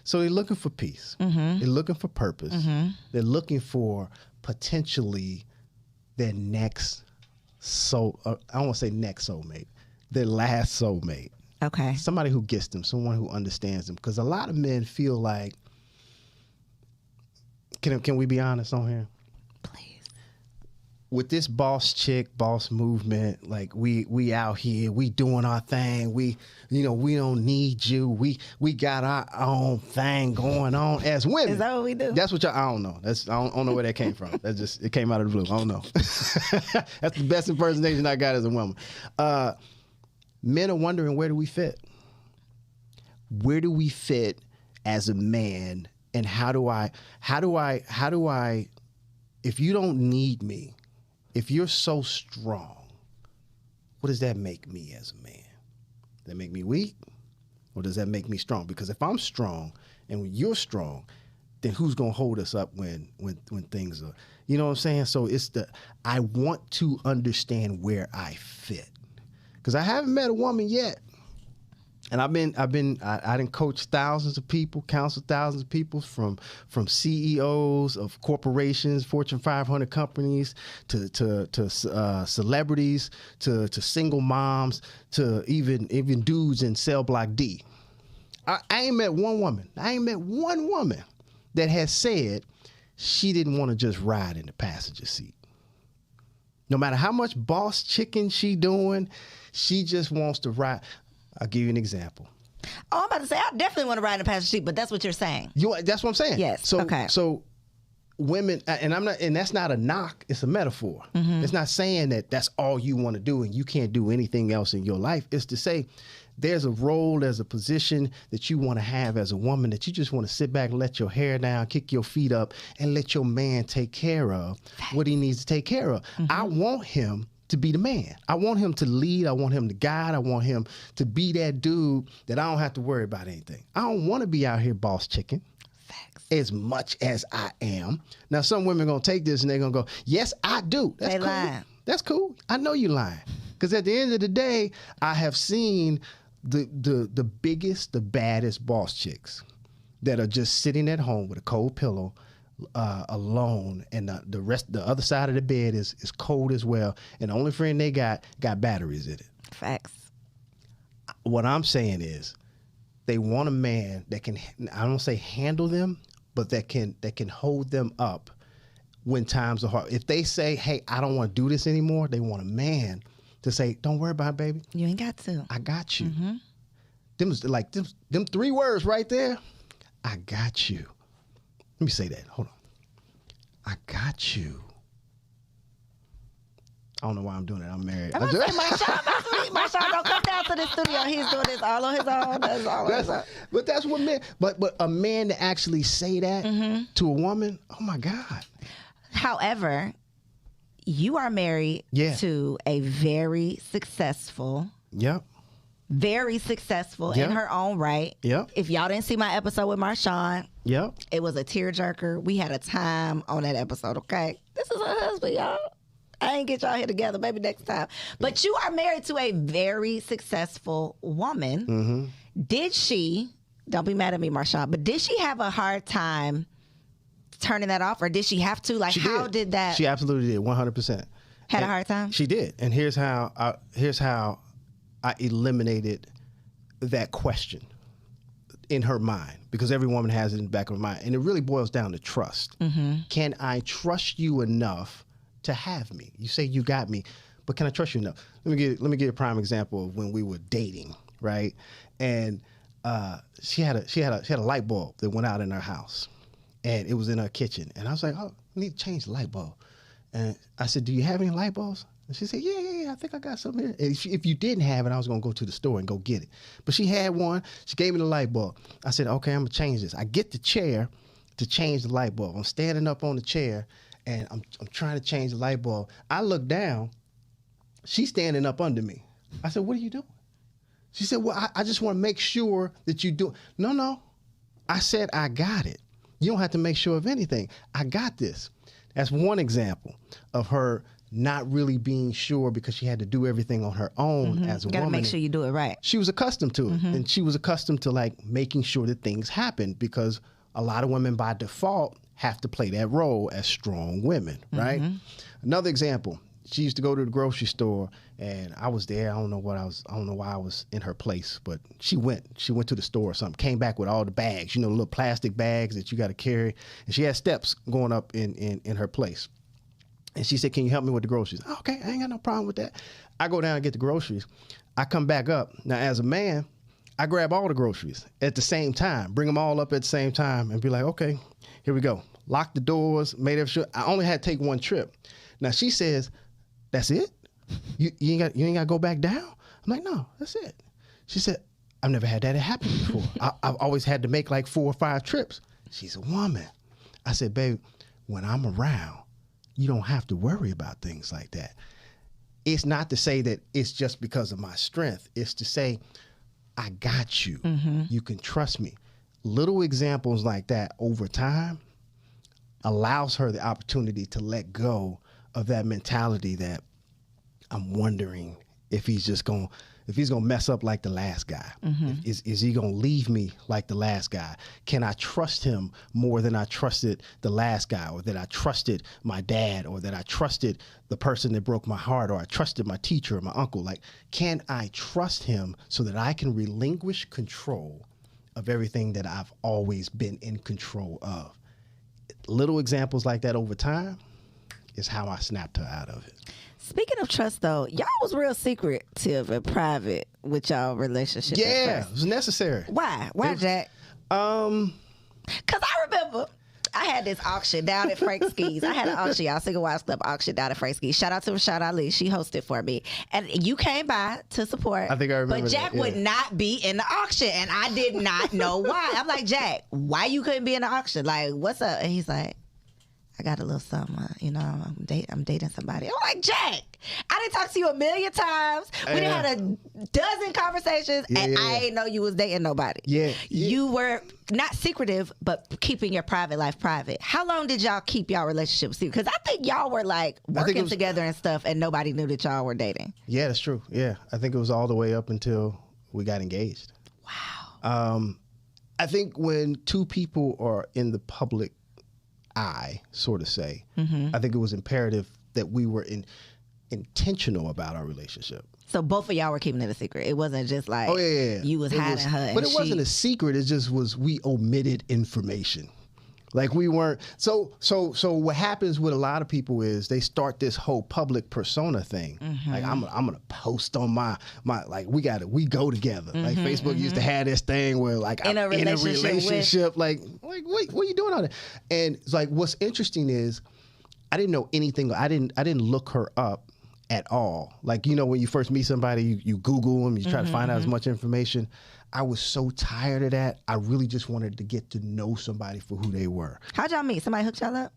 So they're looking for peace. They're looking for purpose. They're looking for potentially their next I don't want to say next soulmate, their last soulmate. Okay. Somebody who gets them, someone who understands them. Because a lot of men feel like, can we be honest on here? Please. With this boss chick, boss movement, like we out here, we doing our thing. We don't need you. We got our own thing going on as women. Is that what we do? That's what I don't know. I don't know where that came from. It came out of the blue. I don't know. That's the best impersonation I got as a woman. Men are wondering, where do we fit? Where do we fit as a man? And how do I, if you don't need me, if you're so strong, what does that make me as a man? Does that make me weak? Or does that make me strong? Because if I'm strong and when you're strong, then who's going to hold us up when things are, you know what I'm saying? So I want to understand where I fit. Because I haven't met a woman yet. And I done coached thousands of people, counseled thousands of people from CEOs of corporations, Fortune 500 companies, to celebrities, to single moms, to even dudes in cell block D. I ain't met one woman. That has said she didn't want to just ride in the passenger seat. No matter how much boss chicken she doing, she just wants to ride. I'll give you an example. Oh, I'm about to say, I definitely want to ride in the passenger seat, but that's what you're saying. That's what I'm saying. Yes. So women, and that's not a knock, it's a metaphor. It's not saying that that's all you want to do and you can't do anything else in your life. It's to say there's a role, there's a position that you want to have as a woman that you just want to sit back and let your hair down, kick your feet up, and let your man take care of what he needs to take care of. I want him to be the man. I want him to lead. I want him to guide. I want him to be that dude that I don't have to worry about anything. I don't want to be out here boss chicken. Facts. As much as I am. Now, some women are going to take this and they're going to go, yes, I do. That's they cool. lying. That's cool. I know you lying. Because at the end of the day, I have seen the biggest, the baddest boss chicks that are just sitting at home with a cold pillow, alone, and the other side of the bed is cold as well, and the only friend they got batteries in it. Facts. What I'm saying is they want a man that can, I don't say handle them, but that can hold them up when times are hard. If they say, hey, I don't want to do this anymore, they want a man to say, don't worry about it, baby. You ain't got to. I got you. Them 3 words right there, I got you. Let me say that. Hold on. I got you. I don't know why I'm doing it. I'm married. I'm going to say, Marshawn, don't come down to the studio. He's doing this all on his own. That's all on his own. But that's what men, but a man to actually say that to a woman, oh my God. However, you are married to a very successful, very successful in her own right. Yep. If y'all didn't see my episode with Marshawn, it was a tearjerker. We had a time on that episode, okay? This is her husband, y'all. I ain't get y'all here together, maybe next time. But you are married to a very successful woman. Did she, don't be mad at me, Marshawn, but did she have a hard time turning that off, or did she have to? Like, how did that? She absolutely did, 100%. Had a hard time? She did. And here's how I eliminated that question in her mind, because every woman has it in the back of her mind. And it really boils down to trust. Can I trust you enough to have me? You say you got me, but can I trust you enough? Let me give a prime example of when we were dating, right? And she had a light bulb that went out in her house, and it was in her kitchen. And I was like, oh, I need to change the light bulb. And I said, do you have any light bulbs? And she said, yeah, I think I got some here. And if you didn't have it, I was going to go to the store and go get it. But she had one. She gave me the light bulb. I said, okay, I'm going to change this. I get the chair to change the light bulb. I'm standing up on the chair, and I'm trying to change the light bulb. I look down. She's standing up under me. I said, what are you doing? She said, well, I just want to make sure that you do. No. I said, I got it. You don't have to make sure of anything. I got this. That's one example of her not really being sure because she had to do everything on her own as a woman. Gotta make sure you do it right. She was accustomed to it. And she was accustomed to like making sure that things happened because a lot of women by default have to play that role as strong women, right? Another example, she used to go to the grocery store and I was there. I don't know why I was in her place, but she went to the store or something, came back with all the bags, you know, the little plastic bags that you got to carry. And she had steps going up in her place. And she said, can you help me with the groceries? Oh, okay, I ain't got no problem with that. I go down and get the groceries. I come back up. Now, as a man, I grab all the groceries at the same time, bring them all up at the same time and be like, okay, here we go. Lock the doors, made sure. I only had to take one trip. Now, she says, that's it? You ain't got to go back down? I'm like, no, that's it. She said, I've never had that happen before. I've always had to make like 4 or 5 trips. She's a woman. I said, babe, when I'm around, you don't have to worry about things like that. It's not to say that it's just because of my strength. It's to say, I got you. You can trust me. Little examples like that over time allows her the opportunity to let go of that mentality that I'm wondering if he's gonna mess up like the last guy. Is he gonna leave me like the last guy? Can I trust him more than I trusted the last guy, or that I trusted my dad, or that I trusted the person that broke my heart, or I trusted my teacher or my uncle? Like, can I trust him so that I can relinquish control of everything that I've always been in control of? Little examples like that over time is how I snapped her out of it. Speaking of trust, though, y'all was real secretive and private with y'all relationship. Yeah, it was necessary. Why? Why, Jack? Because I remember I had this auction down at Frank Ski's. I had an auction, y'all, Single Wives Club auction down at Frank Ski's. Shout out to Rashad Ali. She hosted for me. And you came by to support. I think I remember But Jack that, yeah. would not be in the auction, and I did not know why. I'm like, Jack, why you couldn't be in the auction? Like, what's up? And he's like, I got a little something, you know, I'm dating somebody. I'm like, Jack, I didn't talk to you a million times. We done had a dozen conversations, and I ain't know you was dating nobody. Yeah. You were not secretive, but keeping your private life private. How long did y'all keep y'all relationship secret? Because I think y'all were like working together and stuff, and nobody knew that y'all were dating. Yeah, that's true. Yeah, I think it was all the way up until we got engaged. Wow. I think when two people are in the public eye, sort of say, I think it was imperative that we were intentional about our relationship. So both of y'all were keeping it a secret. It wasn't just like you was hiding her. But it wasn't a secret. It just was we omitted information. Like we weren't. So what happens with a lot of people is they start this whole public persona thing. Like I'm gonna post on my like we go together. Like Facebook used to have this thing where like I'm in a relationship. Like wait, what are you doing on it? And it's like what's interesting is I didn't know anything. I didn't look her up at all. Like, you know, when you first meet somebody, you Google them, you try to find out as much information. I was so tired of that. I really just wanted to get to know somebody for who they were. How'd y'all meet? Somebody hooked y'all up?